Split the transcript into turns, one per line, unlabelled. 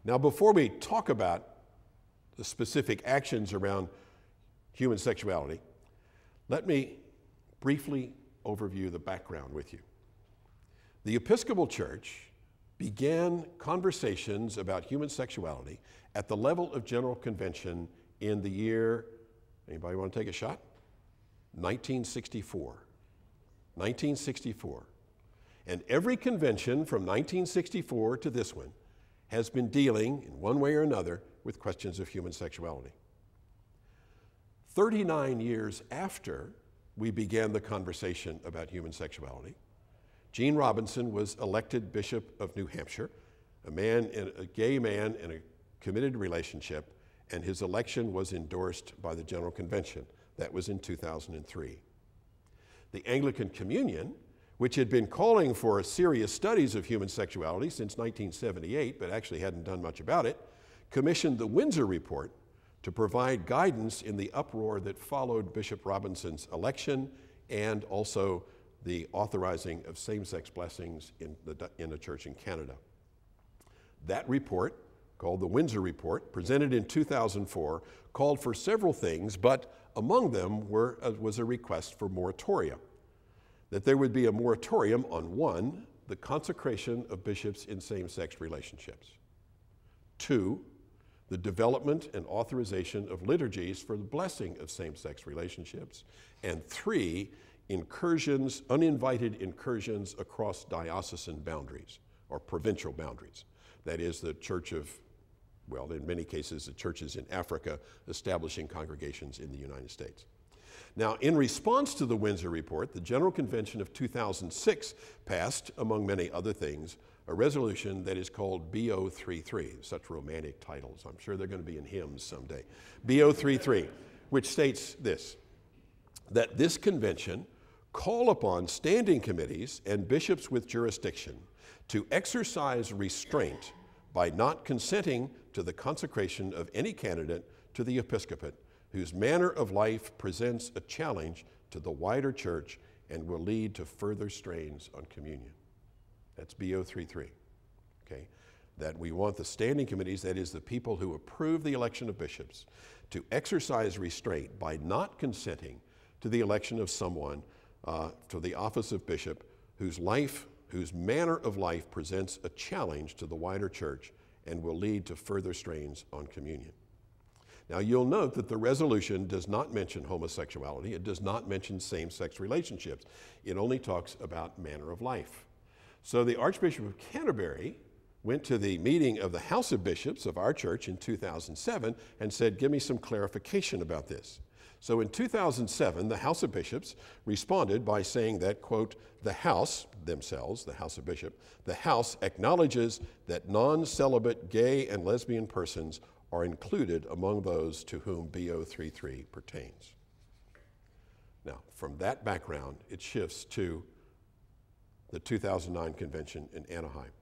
Now, before we talk about the specific actions around human sexuality, let me briefly overview the background with you. The Episcopal Church began conversations about human sexuality at the level of General Convention in the year, anybody want to take a shot? 1964. 1964. And every convention from 1964 to this one has been dealing, in one way or another, with questions of human sexuality. 39 years after we began the conversation about human sexuality, Gene Robinson was elected Bishop of New Hampshire, a gay man in a committed relationship, and his election was endorsed by the General Convention. That was in 2003. The Anglican Communion, which had been calling for serious studies of human sexuality since 1978, but actually hadn't done much about it, commissioned the Windsor Report to provide guidance in the uproar that followed Bishop Robinson's election and also the authorizing of same-sex blessings in a church in Canada. That report, called the Windsor Report, presented in 2004, called for several things, but among them was a request for moratorium. That there would be a moratorium on 1, the consecration of bishops in same-sex relationships. 2, the development and authorization of liturgies for the blessing of same-sex relationships. And 3, uninvited incursions across diocesan boundaries or provincial boundaries. That is, the church of, well, in many cases, the churches in Africa establishing congregations in the United States. Now, in response to the Windsor Report, the General Convention of 2006 passed, among many other things, a resolution that is called B033, such romantic titles. I'm sure they're going to be in hymns someday. B033, which states this, that this convention call upon standing committees and bishops with jurisdiction to exercise restraint by not consenting to the consecration of any candidate to the episcopate whose manner of life presents a challenge to the wider church and will lead to further strains on communion. That's B033, okay? That we want the standing committees, that is the people who approve the election of bishops, to exercise restraint by not consenting to the election of someone to the office of bishop whose manner of life presents a challenge to the wider church and will lead to further strains on communion. Now, you'll note that the resolution does not mention homosexuality. It does not mention same-sex relationships. It only talks about manner of life. So the Archbishop of Canterbury went to the meeting of the House of Bishops of our church in 2007 and said, give me some clarification about this. So in 2007, the House of Bishops responded by saying that, quote, the House, themselves, the House of Bishop, the House acknowledges that non-celibate gay and lesbian persons are included among those to whom B033 pertains. Now, from that background, it shifts to the 2009 convention in Anaheim.